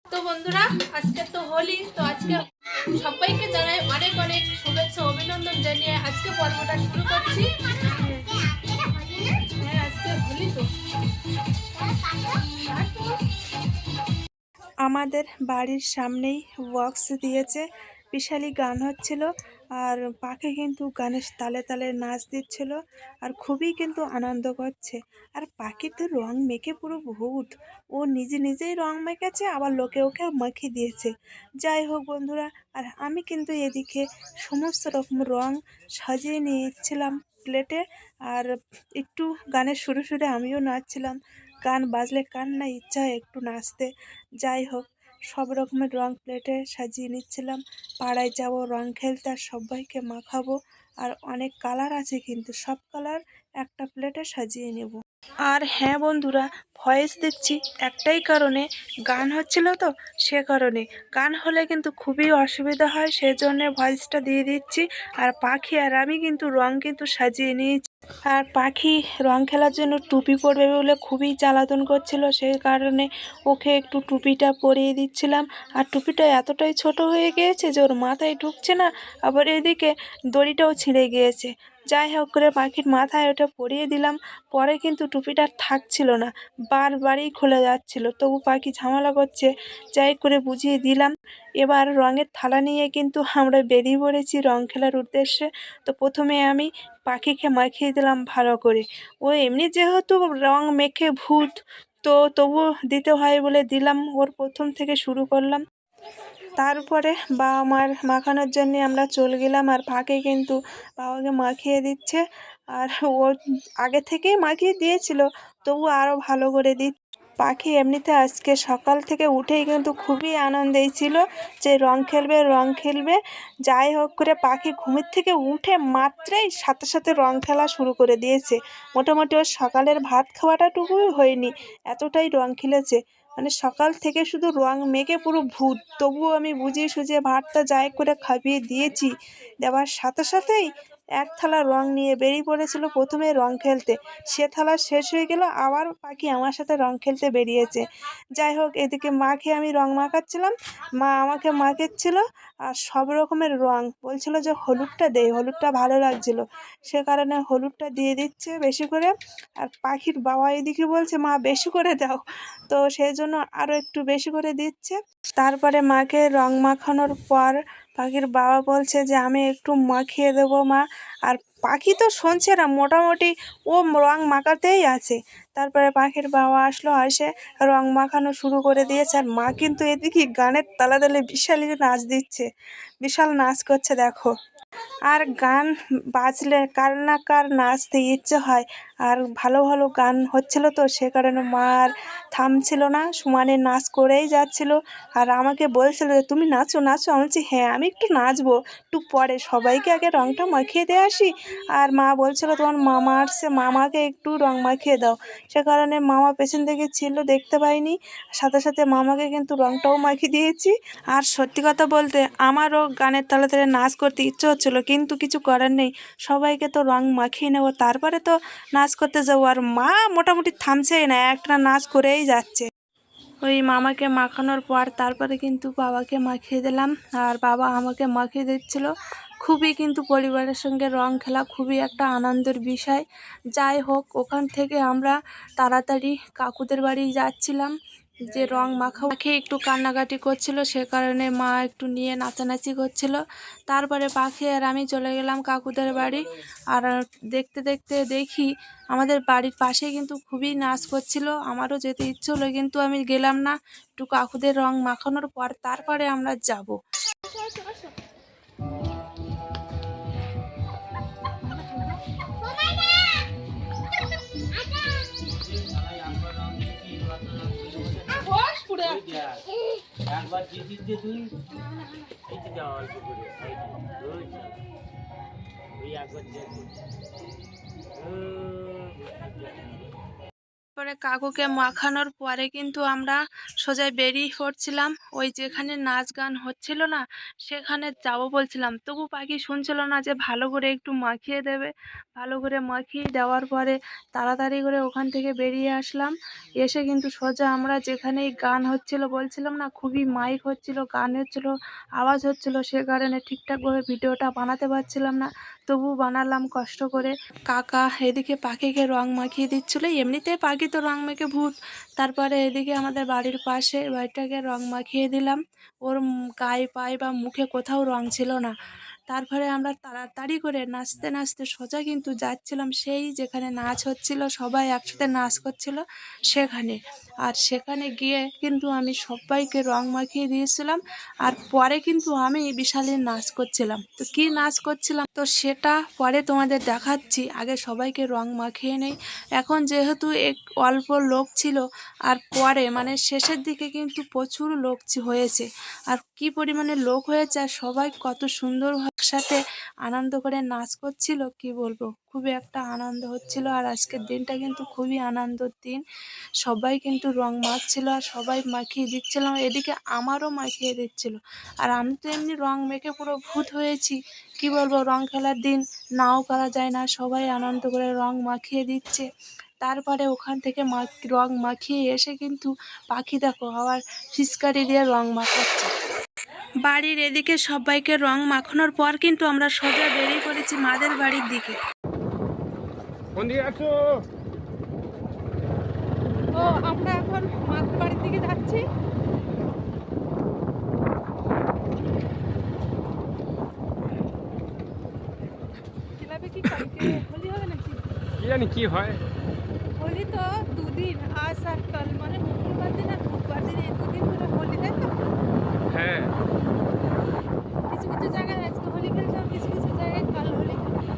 তো বন্ধুরা, আজকে তো হোলি, তো আজকে সবাইকে জানাই অনেক অনেক শুভেচ্ছা অভিনন্দন জানিয়ে আজকে পর্বটা শুরু করছি। হ্যাঁ, আজকে হোলি তো। আমাদের বাড়ির সামনেই বক্স দিয়েছে, বিশালই গান হচ্ছিল আর পাখি কিন্তু গানের তালে তালে নাচ দিচ্ছিল আর খুবই কিন্তু আনন্দ করছে। আর পাখি তো রং মেখে পুরো ভূত, ও নিজে নিজেই রং মেখেছে আবার লোকে ওকে মাখিয়ে দিয়েছে। যাই হোক বন্ধুরা, আর আমি কিন্তু এদিকে সমস্ত রকম রং সাজিয়ে নিয়েছিলাম প্লেটে, আর একটু গানের সুরে সুরে আমিও নাচছিলাম। গান বাজলে কার না ইচ্ছা হয় একটু নাচতে। যাই হোক, সব রকমের রং প্লেটে সাজিয়ে নিচ্ছিলাম। পাড়ায় যাব রং খেলতে আর সবাইকে মাখাবো। আর অনেক কালার আছে, কিন্তু সব কালার একটা প্লেটে সাজিয়ে নেব। আর হ্যাঁ বন্ধুরা, ভয়েস দিচ্ছি একটাই কারণে, গান হচ্ছিল তো সে কারণে। গান হলে কিন্তু খুবই অসুবিধা হয়, সেজন্য ভয়েসটা দিয়ে দিচ্ছি। আর পাখি আর আমি কিন্তু রং কিন্তু সাজিয়ে নিয়েছি। আর পাখি রং খেলার জন্য টুপি পরবে বলে খুবই জ্বালাতন করছিল, সেই কারণে ওকে একটু টুপিটা পরিয়ে দিচ্ছিলাম। আর টুপিটা এতটাই ছোট হয়ে গিয়েছে যে ওর মাথায় ঢুকছে না, আবার এদিকে দড়িটাও ছিঁড়ে গিয়েছে। যাই হোক করে পাখির মাথায় ওটা পরিয়ে দিলাম। পরে কিন্তু টুপিটা থাকছিল না, বারবারই খুলে যাচ্ছিল, তবু পাখি ঝামেলা করছে। যাই করে বুঝিয়ে দিলাম। এবার রঙের থালা নিয়ে কিন্তু আমরা বেরিয়ে পড়েছি রং খেলার উদ্দেশ্যে। তো প্রথমে আমি পাখিকে মাখিয়ে দিলাম ভালো করে। ও এমনি যেহেতু রং মেখে ভূত, তো তবু দিতে হয় বলে দিলাম, ওর প্রথম থেকে শুরু করলাম। তারপরে বাবা মার মাখানোর জন্যে আমরা চলে গেলাম, আর পাখি কিন্তু বাবাকে মাখিয়ে দিচ্ছে। আর ও আগে থেকেই মাখিয়ে দিয়েছিল, তবু আরও ভালো করে পাখি এমনিতে আজকে সকাল থেকে উঠেই কিন্তু খুবই আনন্দেই ছিল যে রং খেলবে রং খেলবে। যাই হোক করে পাখি ঘুমের থেকে উঠে মাত্রই সাথে সাথে রং খেলা শুরু করে দিয়েছে। মোটামুটি ওর সকালের ভাত খাওয়াটাটুকুই হয়নি, এতটাই রং খেলেছে। মানে সকাল থেকে শুধু রং মেখে পুরো ভূত। তবুও আমি বুঝিয়ে সুঝিয়ে ভাতটা যাই করে খাইয়ে দিয়েছি। দেওয়ার সাথে সাথেই এক থালা রং নিয়ে বেরিয়ে পড়েছিল প্রথমে রং খেলতে। সে থালা শেষ হয়ে গেল, আবার পাখি আমার সাথে রং খেলতে বেরিয়েছে। যাই হোক, এদিকে মাকে আমি রং মাখাচ্ছিলাম, মা আমাকে মাখাচ্ছিল। আর সব রকমের রং বলছিল যে হলুদটা দে, হলুদটা ভালো লাগছিল, সে কারণে হলুদটা দিয়ে দিচ্ছে বেশি করে। আর পাখির বাবা এদিকে বলছে মা বেশি করে দাও, তো সেই জন্য আরও একটু বেশি করে দিচ্ছে। তারপরে মাকে রং মাখানোর পর পাখির বাবা বলছে যে আমি একটু মাখিয়ে দেবো মা। আর পাখি তো শুনছে না, মোটামুটি ও রং মাখাতেই আছে। তারপরে পাখির বাবা আসলো, এসে রং মাখানো শুরু করে দিয়েছে। আর মা কিন্তু এদিকে গানের তালে তালে বিশালই নাচ দিচ্ছে, বিশাল নাচ করছে দেখো। আর গান বাজলে কার না কার নাচতে ইচ্ছে হয়। আর ভালো ভালো গান হচ্ছিল তো সে কারণে মা আর থামছিল না, সমানে নাচ করেই যাচ্ছিল। আর আমাকে বলছিল যে তুমি নাচো নাচো, আমি বলছি হ্যাঁ আমি একটু নাচবো, একটু পরে সবাইকে আগে রঙটা মাখিয়ে দিয়ে আসি। আর মা বলছিল তোমার মামা আসছে, মামাকে একটু রং মাখিয়ে দাও। সে কারণে মামা পেছন থেকে ছিল, দেখতে পাইনি, সাথে সাথে মামাকে কিন্তু রংটাও মাখিয়ে দিয়েছি। আর সত্যি কথা বলতে আমারও গানের তালে তালে নাচ করতে ইচ্ছে হচ্ছিলো, কিন্তু কিছু করার নেই, সবাইকে তো রং মাখিয়ে নেবো, তারপরে তো নাচ করতে যাবো। আর মা মোটামুটি থামছেই না, একটা নাচ করেই যাচ্ছে। ওই মামাকে মাখানোর পর তারপরে কিন্তু বাবাকে মাখিয়ে দিলাম, আর বাবা আমাকে মাখিয়ে দিচ্ছিল। খুবই কিন্তু পরিবারের সঙ্গে রং খেলা খুবই একটা আনন্দের বিষয়। যাই হোক, ওখান থেকে আমরা তাড়াতাড়ি কাকুদের বাড়ি যাচ্ছিলাম, যে রং মাখে একটু কান্নাকাটি করছিল, সে কারণে মা একটু নিয়ে নাচানাচি করছিল। তারপরে পাখি আর আমি চলে গেলাম কাকুদের বাড়ি। আর দেখতে দেখতে দেখি আমাদের বাড়ির পাশে কিন্তু খুবই নাচ করছিল, আমারও যেতে ইচ্ছে হলো, কিন্তু আমি গেলাম না। একটু কাকুদের রং মাখানোর পর তারপরে আমরা যাব। একবার জিতিস যে তুই এই যে যাওয়া অল্প করে ওই একবার পরে কাকুকে মাখানোর পরে কিন্তু আমরা সোজা বেরিয়ে পড়ছিলাম। ওই যেখানে নাচ গান হচ্ছিল না সেখানে যাব বলছিলাম, তবু পাখি শুনছিল না যে ভালো করে একটু মাখিয়ে দেবে। ভালো করে মাখিয়ে দেওয়ার পরে তাড়াতাড়ি করে ওখান থেকে বেরিয়ে আসলাম। এসে কিন্তু সোজা আমরা যেখানেই গান হচ্ছিল, বলছিলাম না খুবই মাইক হচ্ছিল, গান হচ্ছিল, আওয়াজ হচ্ছিল, সে কারণে ঠিকঠাকভাবে ভিডিওটা বানাতে পারছিলাম না, তবু বানালাম কষ্ট করে। কাকা এদিকে পাখিকে রং মাখিয়ে দিচ্ছিলো, এমনিতেই পাখি তো রং মেখে ভূত। তারপরে এদিকে আমাদের বাড়ির পাশে বাড়িটাকে রং মাখিয়ে দিলাম। ওর গায়ে পায়ে বা মুখে কোথাও রং ছিল না। তারপরে আমরা তাড়াতাড়ি করে নাচতে নাচতে সোজা কিন্তু যাচ্ছিলাম সেই যেখানে নাচ হচ্ছিল, সবাই একসাথে নাচ করছিল সেখানে। আর সেখানে গিয়ে কিন্তু আমি সবাইকে রং মাখিয়ে দিয়েছিলাম। আর পরে কিন্তু আমি বিশালের নাচ করছিলাম। তো কী নাচ করছিলাম তো সেটা পরে তোমাদের দেখাচ্ছি, আগে সবাইকে রং মাখিয়ে নেই। এখন যেহেতু অল্প লোক ছিল, আর পরে মানে শেষের দিকে কিন্তু প্রচুর লোক হয়েছে। আর কি পরিমাণে লোক হয়েছে, আর সবাই কত সুন্দর একসাথে আনন্দ করে নাচ করছিল, কি বলবো, খুবই একটা আনন্দ হচ্ছিল। আর আজকের দিনটা কিন্তু খুবই আনন্দের দিন। সবাই কিন্তু রং মাখছিল আর সবাই মাখিয়ে দিচ্ছিল, এদিকে আমারও মাখিয়ে দিচ্ছিল। আর আমি তো এমনি রং মেখে পুরো ভূত হয়েছি, কি বলবো, রং খেলার দিন নাও করা যায় না, সবাই আনন্দ করে রং মাখিয়ে দিচ্ছে। তারপরে ওখান থেকে রং মাখিয়ে এসে কিন্তু পাখি দেখো আবার ফিচকারি দিয়ে রং মাখাচ্ছে। বাড়ির এদিকে সবাইকে রং মাখানোর পর কিন্তু আমরা সোজা বেরিয়ে পড়েছি মাদের বাড়ির দিকে। কোন দিকে আছো? ও আমরা এখন মাদের বাড়ির দিকে যাচ্ছি। কি কালকে হোলি হবে নাকি কি জানি কি হয়। হোলি তো দুদিন, আজ আর কাল, মানে মঙ্গলবার দিন আর বুধবার দিন, এই দুদিন ধরে হোলি, তাই তো? হ্যাঁ, কিছু কিছু জায়গায় আজকে হোলি খেলছে, আর কিছু কিছু জায়গায় কাল হোলি খেলছে।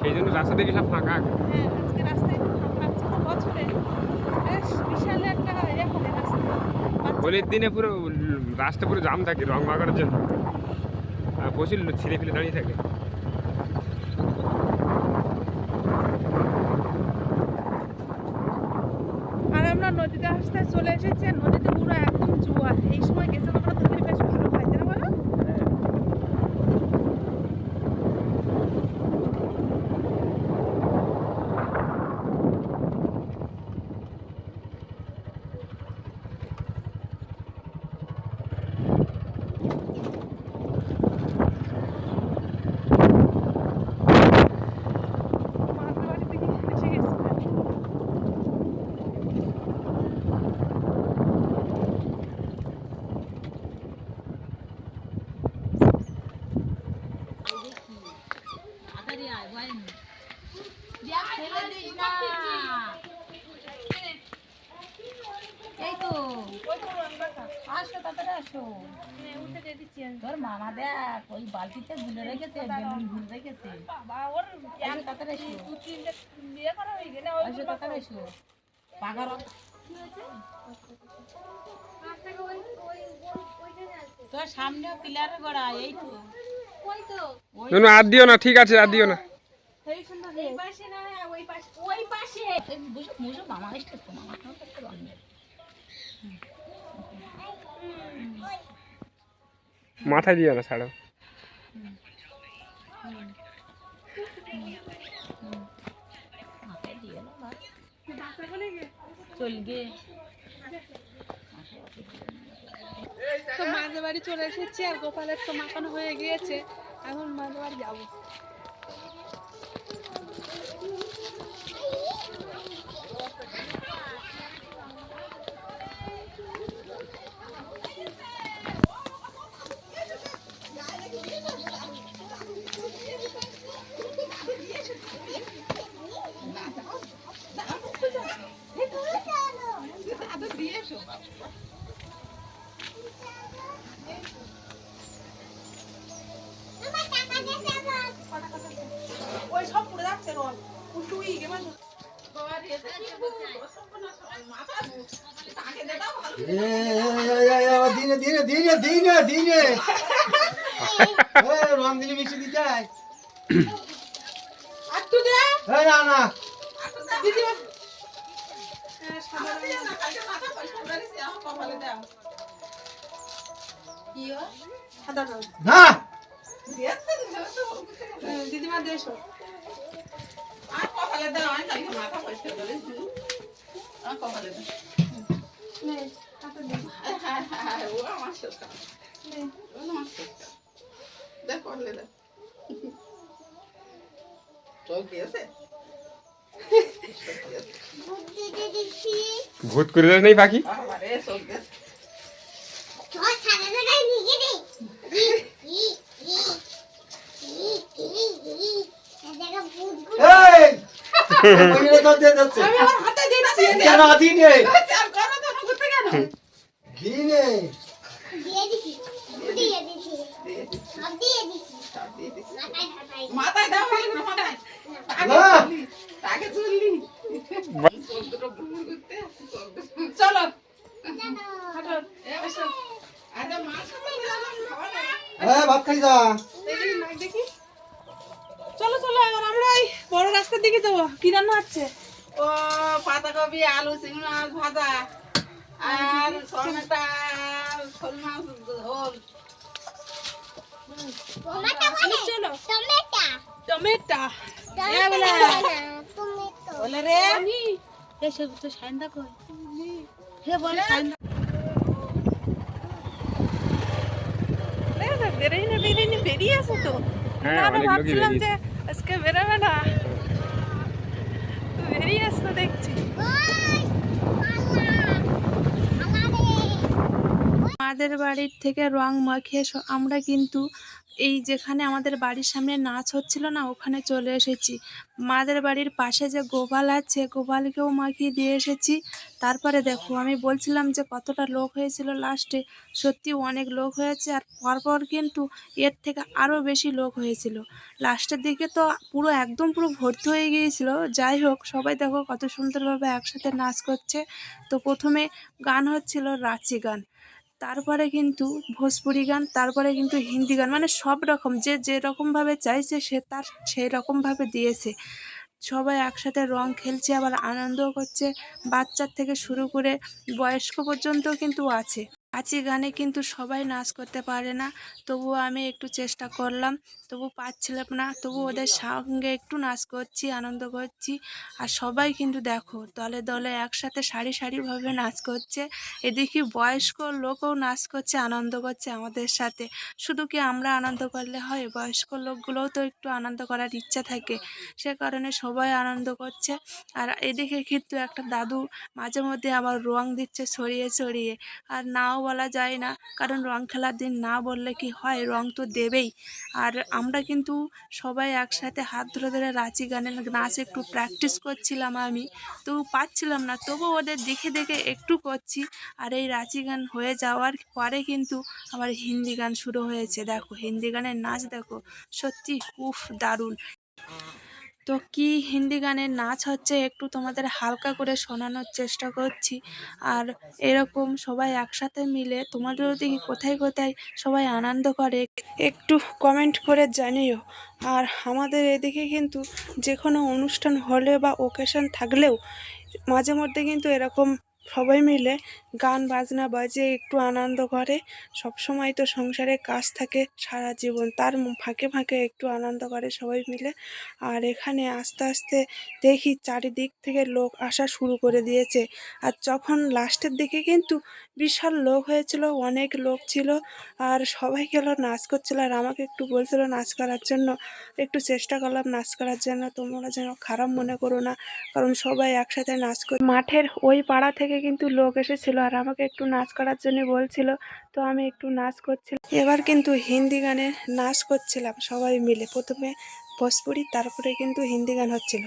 সেই জন্য রাস্তা দেখি সব ফাঁকা। হ্যাঁ, আজকে রাস্তায় একটু ফাঁকা আছে, তো বছরে বেশ বিশাল একটা ইয়ে হবে রাস্তা। হোলির দিনে পুরো রাস্তা পুরো জাম থাকে রং মাখানোর জন্য, আর প্রচুর ছেলে ফেলে দাঁড়িয়ে থাকে। আর আমরা নদীতে আসতে চলে এসেছি, নদীতে পুরো একদম জোয়ার। এই সময় গেছে আমরা তো বেশ ভালো খাইতে না বলো। মাদের বাড়ির দিকে এসে গেছি। এই তো আসো, তাড়াতাড়ি আসো। তোর মামা দেখ ওই বালতিতে গুলে রেখেছে, বেলুন গুলে রেখেছে। আসো, তাড়াতাড়ি এসো। আসো, তাড়াতাড়ি এসো। পাগা রং তোর সামনেও পিলারের গোড়া, এই তো। আর দিও না, ঠিক আছে আর দিও না। বুঝো মামা এসে তো মামা একটা রং নেই। মাথায় দিও না, ছাড়ো। মাথায় দিও না, চল গে। তো মাঝে বাড়ি চলে এসেছি, আর গোপালের তো মাখানো হয়ে গিয়েছে, এখন মাঝে বাড়ি যাবো। ওই সব পড়ে যাচ্ছে রং উল্টো ইগে মাছ। দিনে দিনে দিনে দিনে দিনে রং দিলে মিশে দিতে আটটু দে না না দিদি না দিদিমা দেশো ভূত করে দেয় নাই পাখি। এই ওইটা তো দিয়ে যাচ্ছে কেন দিনে দিনে মাথায় দাও মাথায় না চলো হ্যাঁ ভাত খাই যা চলো চলো এবার আমরা এই বড় রাস্তার দিকে যাবো। কি রান্না হচ্ছে? ও পাতাকপি আলু চিংড়ি মাছ ভাজা আর টমেটো শোল মাছ ঝোল চলো টমেটো বলে রে এসব তো সাইন্দা কই হে বলে সাইন্দা বেরিয়ে আসো তো। হ্যাঁ, না, অনেক লোকই ভাবছিলাম যে বেরিয়েছে। আজকে বেরোবে না, তো বেরিয়ে আসতো দেখছি। মাদের বাড়ির থেকে রং মাখিয়ে আমরা কিন্তু এই যেখানে আমাদের বাড়ির সামনে নাচ হচ্ছিল না, ওখানে চলে এসেছি। মাদের বাড়ির পাশে যে গোপাল আছে, গোপালকেও মাখিয়ে দিয়ে এসেছি। তারপরে দেখো, আমি বলছিলাম যে কতটা লোক হয়েছিল লাস্টে, সত্যি অনেক লোক হয়েছে। আর পরপর কিন্তু এর থেকে আরও বেশি লোক হয়েছিল। লাস্টের দিকে তো পুরো একদম পুরো ভর্তি হয়ে গিয়েছিল। যাই হোক, সবাই দেখো কত সুন্দরভাবে একসাথে নাচ করছে। তো প্রথমে গান হচ্ছিল রাঁচি গান, তারপরে কিন্তু ভোজপুরি গান, তারপরে কিন্তু হিন্দি গান, মানে সব রকম যে যেরকমভাবে চাইছে সে তার সেই রকমভাবে দিয়েছে। সবাই একসাথে রং খেলছে, আবার আনন্দও করছে। বাচ্চার থেকে শুরু করে বয়স্ক পর্যন্ত কিন্তু আছে। নাচি গানে কিন্তু সবাই নাচ করতে পারে না, তবুও আমি একটু চেষ্টা করলাম, তবু পারছিলাম না, তবু ওদের সঙ্গে একটু নাচ করছি, আনন্দ করছি। আর সবাই কিন্তু দেখো দলে দলে একসাথে সারি সারিভাবে নাচ করছে। এদিকে বয়স্ক লোকও নাচ করছে, আনন্দ করছে আমাদের সাথে। শুধু কি আমরা আনন্দ করলে হয়, বয়স্ক লোকগুলোও তো একটু আনন্দ করার ইচ্ছা থাকে, সে কারণে সবাই আনন্দ করছে। আর এদিকে কিন্তু একটা দাদু মাঝে মধ্যে আবার রং দিচ্ছে ছড়িয়ে ছড়িয়ে। আর নাও বলা যায় না, কারণ রং খেলার দিন না বললে কি হয়, রং তো দেবেই। আর আমরা কিন্তু সবাই একসাথে হাত ধরে ধরে রাঁচি গানের নাচ একটু প্র্যাকটিস করছিলাম আমি, তো পাচ্ছিলাম না, তবু ওদের দেখে দেখে একটু করছি। আর এই রাঁচি গান হয়ে যাওয়ার পরে কিন্তু আবার হিন্দি গান শুরু হয়েছে। দেখো হিন্দি গানের নাচ দেখো, সত্যি উফ দারুণ। তো কি হিন্দি গানের নাচ হচ্ছে একটু তোমাদের হালকা করে শোনানোর চেষ্টা করছি। আর এরকম সবাই একসাথে মিলে তোমাদেরও দেখি কোথায় কোথায় সবাই আনন্দ করে, একটু কমেন্ট করে জানিও। আর আমাদের এদিকে কিন্তু যে কোনো অনুষ্ঠান হলে বা ওকেশন থাকলেও মাঝে মধ্যে কিন্তু এরকম সবাই মিলে গান বাজনা বাজিয়ে একটু আনন্দ করে। সব সময় তো সংসারে কাজ থাকে সারা জীবন, তার ফাঁকে ফাঁকে একটু আনন্দ করে সবাই মিলে। আর এখানে আস্তে আস্তে দেখি চারিদিক থেকে লোক আসা শুরু করে দিয়েছে। আর যখন লাস্টের দিকে কিন্তু বিশাল লোক হয়েছিল, অনেক লোক ছিল, আর সবাই গেল নাচ করছিল। আর আমাকে একটু বলছিল নাচ করার জন্য, একটু চেষ্টা করলাম নাচ করার জন্য। তোমরা যেন খারাপ মনে করো না, কারণ সবাই একসাথে নাচ করে। মাঠের ওই পাড়া থেকে কিন্তু লোক এসেছিল আর আমাকে একটু নাচ করার জন্য বলছিল, তো আমি একটু নাচ করছিলাম। এবার কিন্তু হিন্দি গানে নাচ করছিলাম সবাই মিলে, প্রথমে ভোজপুরি, তারপরে কিন্তু হিন্দি গান হচ্ছিল।